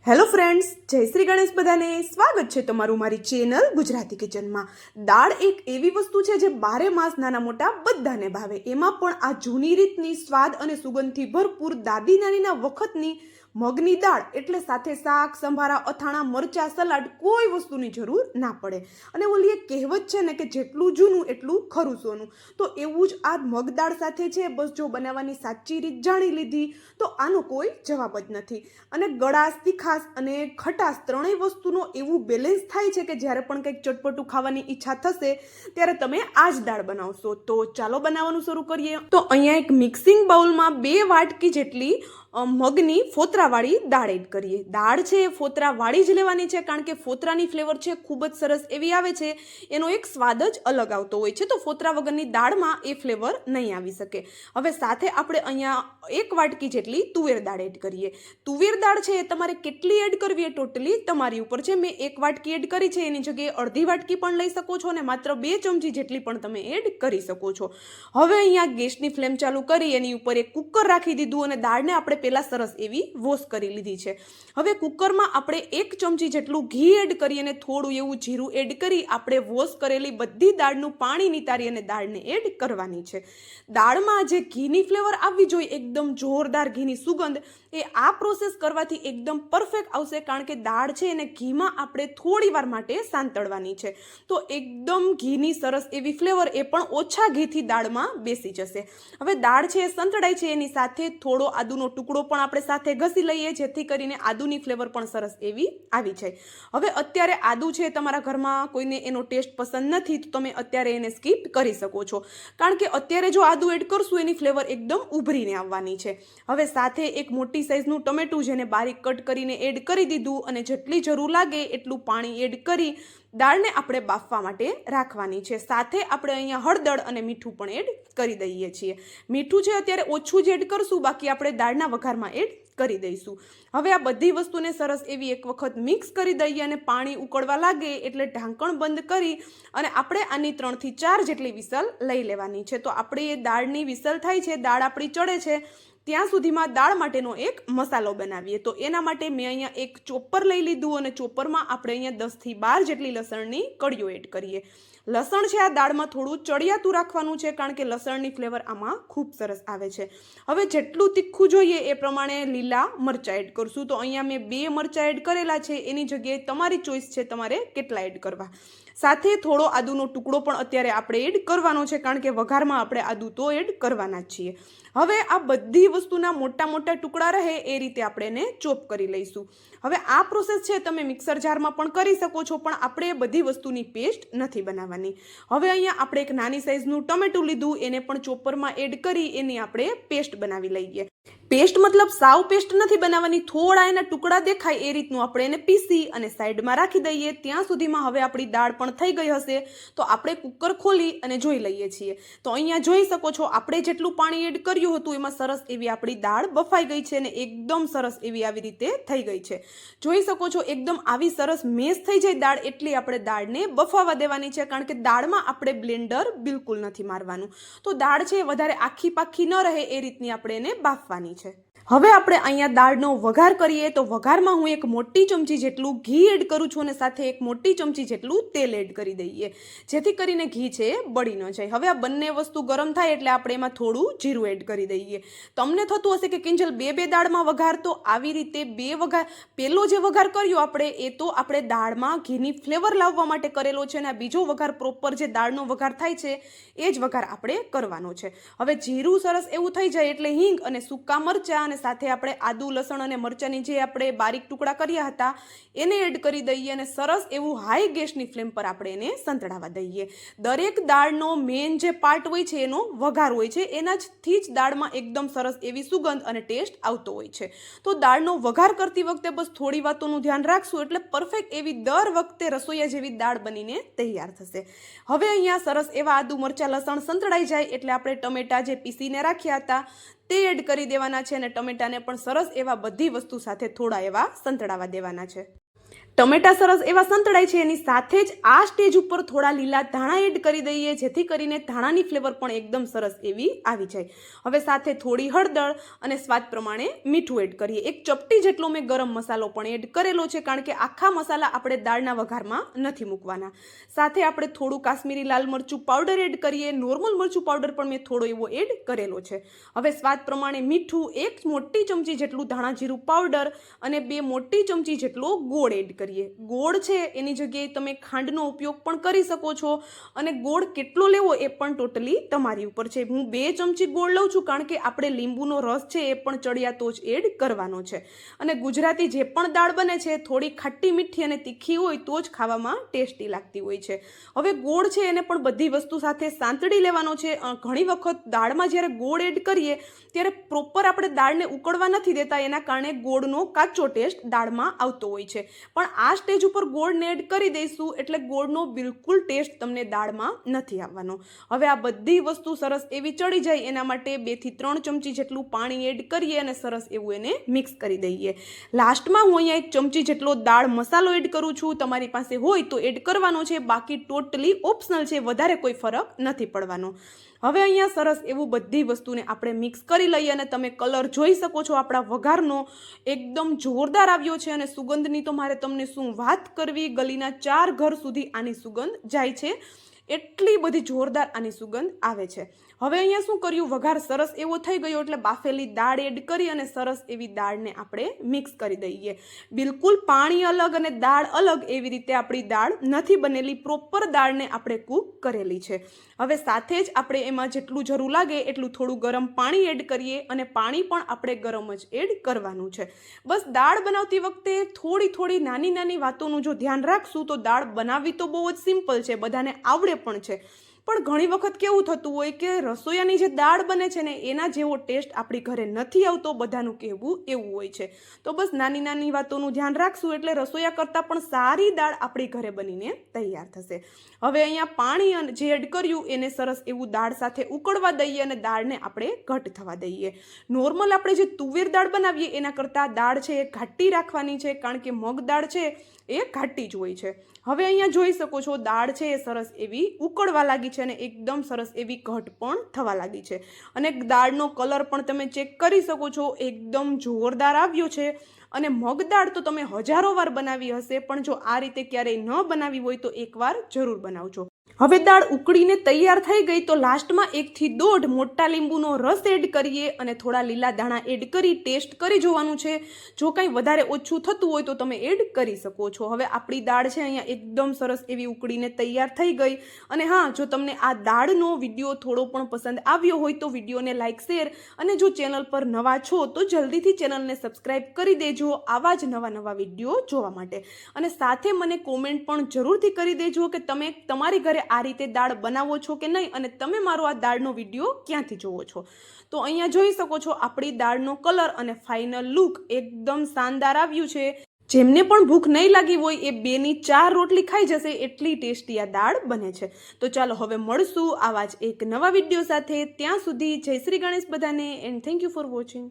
Hello friends, જય શ્રી ગણેશ. બધાને સ્વાગત છે તમારું મારી ચેનલ ગુજરાતી કિચનમાં. દાળ એક એવી વસ્તુ છે જે 12 માસ નાના મોટા બધાને ભાવે. એમાં પણ આ જૂની રીતની સ્વાદ અને સુગંધથી ભરપૂર દાદી નાનીના વખતની મગની દાળ એટલે સાથે શાક, સંભારા, અથાણા, મરચાં, સલાડ કોઈ વસ્તુની જરૂર ના પડે. અને ઓલી એક કહેવત છે ને કે જેટલું જૂનું એટલું ખરું સોનું, તો એવું જ આ મગ દાળ સાથે છે. બસ જો બનાવવાની સાચી રીત જાણી લીધી તો આનો કોઈ જવાબ જ નથી. અને ગળાશ, તીખાશ અને ખટાશ ત્રણેય વસ્તુનો એવું બેલેન્સ થાય છે કે જ્યારે પણ કંઈક ચટપટું ખાવાની ઈચ્છા થશે ત્યારે તમે આ જ દાળ બનાવશો. તો ચાલો બનાવવાનું શરૂ કરીએ. તો અહીંયા એક મિક્સિંગ બાઉલમાં 2 વાટકી જેટલી મગની ફોતરાવાળી દાળ એડ કરીએ. દાળ છે એ ફોતરાવાળી જ લેવાની છે, કારણ કે ફોતરાની ફ્લેવર છે ખૂબ જ સરસ એવી આવે છે. એનો એક સ્વાદ જ અલગ આવતો હોય છે, તો ફોતરા વગરની દાળમાં એ ફ્લેવર નહીં આવી શકે. હવે સાથે આપણે અહીંયા 1 વાટકી જેટલી તુવેર દાળ એડ કરીએ. તુવેર દાળ છે એ તમારે કેટલી એડ કરવી એ ટોટલી તમારી ઉપર છે. મેં 1 વાટકી એડ કરી છે, એની જગ્યાએ અડધી વાટકી પણ લઈ શકો છો અને માત્ર 2 ચમચી જેટલી પણ તમે એડ કરી શકો છો. હવે અહીંયા ગેસની ફ્લેમ ચાલુ કરી એની ઉપર એક કુકર રાખી દીધું અને દાળને આપણે પહેલાં સરસ એવી વોશ કરી લીધી છે. હવે કુકરમાં આપણે 1 ચમચી જેટલું ઘી એડ કરી અને થોડું એવું જીરું એડ કરી આપણે વોશ કરેલી બધી દાળનું પાણી નિતારી અને દાળને એડ કરવાની છે. દાળમાં જે ઘીની ફ્લેવર આવવી જોઈએ, એકદમ જોરદાર ઘીની સુગંધ, એ આ પ્રોસેસ કરવાથી એકદમ પરફેક્ટ આવશે, કારણ કે દાળ છે એને ઘીમાં આપણે થોડી વાર માટે સાંતળવાની છે. તો એકદમ ઘીની સરસ એવી ફ્લેવર એ પણ ઓછા ઘીથી દાળમાં બેસી જશે. હવે દાળ છે એ સંતળાય છે, એની સાથે થોડો આદુનો ટુકડો પણ આપણે સાથે ઘસી લઈએ, જેથી કરીને આદુની ફ્લેવર પણ સરસ એવી આવી જાય. હવે અત્યારે આદુ છે તમારા ઘરમાં કોઈને એનો ટેસ્ટ પસંદ નથી તો તમે અત્યારે એને સ્કીપ કરી શકો છો, કારણ કે અત્યારે જો આદુ એડ કરશું એની ફ્લેવર એકદમ ઉભરીને આવવાની છે. હવે સાથે એક મોટી સાઈઝનું ટમેટું જેને બારીક કટ કરીને એડ કરી દીધું અને જેટલી જરૂર લાગે એટલું પાણી એડ કરી દાળને આપણે બાફવા માટે રાખવાની છે. સાથે આપણે અહીંયા હળદર અને મીઠું પણ એડ કરી દઈએ છીએ. મીઠું છે અત્યારે ઓછું જ એડ કરશું, બાકી આપણે દાળના વઘારમાં એડ કરી દઈશું. હવે આ બધી વસ્તુને સરસ એવી એક વખત મિક્સ કરી દઈએ અને પાણી ઉકળવા લાગે એટલે ઢાંકણ બંધ કરી અને આપણે આની 3 થી 4 જેટલી વિસલ લઈ લેવાની છે. તો આપણે એ દાળની વિસલ થાય છે, દાળ આપણી ચડે છે, ત્યાં સુધીમાં દાળ માટેનો એક મસાલો બનાવીએ. તો એના માટે મેં અહીંયા એક ચોપર લઈ લીધું અને ચોપરમાં આપણે અહીંયા 10 થી 12 જેટલી લસણની કળીઓ એડ કરીએ. લસણ છે આ દાળમાં થોડું ચડિયાતું રાખવાનું છે, કારણ કે લસણની ફ્લેવર આમાં ખૂબ સરસ આવે છે. હવે જેટલું તીખું જોઈએ એ પ્રમાણે લીલા મરચાં એડ કરશું. તો અહીંયા મેં 2 મરચાં એડ કરેલા છે, એની જગ્યાએ તમારી ચોઈસ છે તમારે કેટલા એડ કરવા. સાથે થોડો આદુનો ટુકડો પણ અત્યારે આપણે એડ કરવાનો છે, કારણ કે વઘારમાં આપણે આદુ તો એડ કરવાના જ છીએ. હવે આ બધી વસ્તુના મોટા મોટા ટુકડા રહે એ રીતે આપણે એને ચોપ કરી લઈશું. હવે આ પ્રોસેસ છે તમે મિક્સર જારમાં પણ કરી શકો છો, પણ આપણે એ બધી વસ્તુની પેસ્ટ નથી બનાવવાની. હવે અહીંયા આપણે એક નાની સાઈઝનું ટમેટું લીધું, એને પણ ચોપરમાં એડ કરી એની આપણે પેસ્ટ બનાવી લઈએ. પેસ્ટ મતલબ સાવ પેસ્ટ નથી બનાવવાની, થોડા એના ટુકડા દેખાય એ રીતનું આપણે એને પીસી અને સાઈડમાં રાખી દઈએ. ત્યાં સુધીમાં હવે આપણી દાળ પણ થઈ ગઈ હશે, તો આપણે કુકર ખોલી અને જોઈ લઈએ છીએ. તો અહીંયા જોઈ શકો છો આપણે જેટલું પાણી એડ કર્યું હતું એમાં સરસ એવી આપણી દાળ બફાઈ ગઈ છે અને એકદમ સરસ એવી આવી રીતે થઈ ગઈ છે. જોઈ શકો છો એકદમ આવી સરસ મેશ થઈ જાય દાળ એટલી આપણે દાળને બફાવા દેવાની છે, કારણ કે દાળમાં આપણે બ્લેન્ડર બિલકુલ નથી મારવાનું. તો દાળ છે વધારે આખી પાખી ન રહે એ રીતની આપણે એને બાફવાની છે. હવે આપણે અહીંયા દાળનો વઘાર કરીએ. તો વઘારમાં હું એક મોટી ચમચી જેટલું ઘી એડ કરું છું અને સાથે એક મોટી ચમચી જેટલું તેલ એડ કરી દઈએ, જેથી કરીને ઘી છે એ બળી ન જાય. હવે આ બંને વસ્તુ ગરમ થાય એટલે આપણે એમાં થોડું જીરું એડ કરી દઈએ. તમને થતું હશે કે કિંજલ બે દાળમાં વઘાર, તો આવી રીતે 2 વઘાર, પહેલો જે વઘાર કર્યો આપણે એ તો આપણે દાળમાં ઘીની ફ્લેવર લાવવા માટે કરેલો છે, અને આ બીજો વઘાર પ્રોપર જે દાળનો વઘાર થાય છે એ જ વઘાર આપણે કરવાનો છે. હવે જીરું સરસ એવું થઈ જાય એટલે હિંગ અને સૂકા મરચાં અને સાથે આપણે આદુ, લસણ અને મરચાંની જે આપણે બારીક ટુકડા કર્યા હતા એને એડ કરી દઈએ અને સરસ એવું હાઈ ગેસની ફ્લેમ પર આપણે એને સંતળાવા દઈએ. દરેક દાળનો મેઇન જે પાર્ટ હોય છે એનો વઘાર હોય છે, એનાથી જ દાળમાં એકદમ સરસ એવી સુગંધ અને ટેસ્ટ આવતો હોય છે. તો દાળનો વઘાર કરતી વખતે બસ થોડી વાતોનું ધ્યાન રાખશું એટલે પરફેક્ટ એવી દર વખતે રસોઈયા જેવી દાળ બનીને તૈયાર થશે. હવે અહીંયા સરસ એવા આદુ, મરચાં, લસણ સંતળાઈ જાય એટલે આપણે ટમેટાં જે પીસીને રાખ્યા હતા તે એડ કરી દેવાના છે અને ટમેટાને પણ સરસ એવા બધી વસ્તુ સાથે થોડા એવા સંતળાવા દેવાના છે. ટમેટા સરસ એવા સંતળાય છે એની સાથે જ આ સ્ટેજ ઉપર થોડા લીલા ધાણા એડ કરી દઈએ, જેથી કરીને ધાણાની ફ્લેવર પણ એકદમ સરસ એવી આવી જાય. હવે સાથે થોડી હળદર અને સ્વાદ પ્રમાણે મીઠું એડ કરીએ. એક ચપટી જેટલો મેં ગરમ મસાલો પણ એડ કરેલો છે, કારણ કે આખા મસાલા આપણે દાળના વઘારમાં નથી મૂકવાના. સાથે આપણે થોડું કાશ્મીરી લાલ મરચું પાવડર એડ કરીએ. નોર્મલ મરચું પાવડર પણ મેં થોડો એવો એડ કરેલો છે. હવે સ્વાદ પ્રમાણે મીઠું, 1 મોટી ચમચી જેટલું ધાણા જીરું પાવડર અને 2 મોટી ચમચી જેટલો ગોળ એડ કરીએ. ગોળ છે એની જગ્યાએ તમે ખાંડનો ઉપયોગ પણ કરી શકો છો, અને ગોળ કેટલો લેવો એ પણ ટોટલી તમારી ઉપર છે. હું 2 ચમચી ગોળ લઉં છું, કારણ કે આપણે લીંબુનો રસ છે એ પણ ચડિયાતો જ એડ કરવાનો છે. અને ગુજરાતી જે પણ દાળ બને છે થોડી ખાટી મીઠી અને તીખી હોય તો જ ખાવામાં ટેસ્ટી લાગતી હોય છે. હવે ગોળ છે એને પણ બધી વસ્તુ સાથે સાંતળી લેવાનો છે. ઘણી વખત દાળમાં જ્યારે ગોળ એડ કરીએ ત્યારે પ્રોપર આપણે દાળને ઉકળવા નથી દેતા, એના કારણે ગોળનો કાચો ટેસ્ટ દાળમાં આવતો હોય છે. પણ આ સ્ટેજ ઉપર ગોળને એડ કરી દઈશું એટલે ગોળનો બિલકુલ ટેસ્ટ તમને દાળમાં નથી આવવાનો. હવે આ બધી વસ્તુ સરસ એવી ચડી જાય એના માટે 2 થી 3 ચમચી જેટલું પાણી એડ કરીએ અને સરસ એવું એને મિક્સ કરી દઈએ. લાસ્ટમાં હું અહીંયા 1 ચમચી જેટલો દાળ મસાલો એડ કરું છું. તમારી પાસે હોય તો એડ કરવાનો છે, બાકી ટોટલી ઓપ્શનલ છે, વધારે કોઈ ફરક નથી પડવાનો. હવે અહીંયા સરસ એવું બધી વસ્તુને આપણે મિક્સ કરી લઈએ અને તમે કલર જોઈ શકો છો આપણા વઘારનો એકદમ જોરદાર આવ્યો છે. અને સુગંધની તો મારે તમને શું વાત કરવી, ગલીના 4 ઘર સુધી આની સુગંધ જાય છે, એટલી બધી જોરદાર આની સુગંધ આવે છે. હવે અહીંયા શું કર્યું, વઘાર સરસ એવો થઈ ગયો એટલે બાફેલી દાળ એડ કરી અને સરસ એવી દાળને આપણે મિક્સ કરી દઈએ. બિલકુલ પાણી અલગ અને દાળ અલગ એવી રીતે આપણી દાળ નથી બનેલી, પ્રોપર દાળને આપણે કૂક કરેલી છે. હવે સાથે જ આપણે એમાં જેટલું જરૂર લાગે એટલું થોડું ગરમ પાણી એડ કરીએ, અને પાણી પણ આપણે ગરમ જ એડ કરવાનું છે. બસ દાળ બનાવતી વખતે થોડી નાની વાતોનું જો ધ્યાન રાખશું તો દાળ બનાવવી તો બહુ જ સિમ્પલ છે, બધાને આવડે પણ છે. પણ ઘણી વખત કેવું થતું હોય કે રસોઈયાની જે દાળ બને છે ને એના જેવો ટેસ્ટ આપણી ઘરે નથી આવતો, બધાનું કહેવું એવું હોય છે. તો બસ નાની વાતોનું ધ્યાન રાખશું એટલે રસોઈયા કરતાં પણ સારી દાળ આપણી ઘરે બનીને તૈયાર થશે. હવે અહીંયા પાણી જે એડ કર્યું એને સરસ એવું દાળ સાથે ઉકળવા દઈએ અને દાળને આપણે ઘટ થવા દઈએ. નોર્મલ આપણે જે તુવેર દાળ બનાવીએ એના કરતાં દાળ છે એ ઘાટી રાખવાની છે, કારણ કે મગ દાળ છે એ ઘાટી જ હોય છે. હવે અહીંયા જોઈ શકો છો દાળ છે એ સરસ એવી ઉકળવા લાગી છે અને એકદમ સરસ એવી ઘટ પણ થવા લાગી છે. અને દાળનો કલર પણ તમે ચેક કરી શકો છો, એકદમ જોરદાર આવ્યો છે. અને મગ દાળ તો તમે હજારો વાર બનાવી હશે, પણ જો આ રીતે ક્યારેય ન બનાવી હોય તો એકવાર જરૂર બનાવજો. હવે દાળ ઉકળીને તૈયાર થઈ ગઈ તો લાસ્ટમાં 1 થી 1.5 મોટા લીંબુનો રસ એડ કરીએ અને થોડા લીલા દાણા એડ કરી ટેસ્ટ કરી જોવાનું છે. જો કંઈ વધારે ઓછું થતું હોય તો તમે એડ કરી શકો છો. હવે આપણી દાળ છે અહીંયા એકદમ સરસ એવી ઉકળીને તૈયાર થઈ ગઈ. અને હા, જો તમને આ દાળનો વિડીયો થોડો પણ પસંદ આવ્યો હોય તો વિડીયોને લાઇક, શેર, અને જો ચેનલ પર નવા છો તો જલ્દીથી ચેનલને સબસ્ક્રાઈબ કરી દેજો આવા જ નવા વિડીયો જોવા માટે. અને સાથે મને કોમેન્ટ પણ જરૂરથી કરી દેજો કે તમે તમારી ઘરે આ રીતે દાળ બનાવો છો કે નહીં, અને તમે મારો આ દાળનો વિડીયો ક્યાંથી જોવો છો. તો અહીંયા જોઈ શકો છો આપણી દાળનો કલર અને ફાઇનલ લુક એકદમ શાનદાર આવ્યું છે. જેમને પણ ભૂખ નહીં લાગી હોય એ 2 ની 4 રોટલી ખાઈ જશે, એટલી ટેસ્ટી આ દાળ બને છે. તો ચાલો હવે મળશું આવા જ એક નવા વિડીયો સાથે. ત્યાં સુધી જય શ્રી ગણેશ બધાને, and thank you for watching.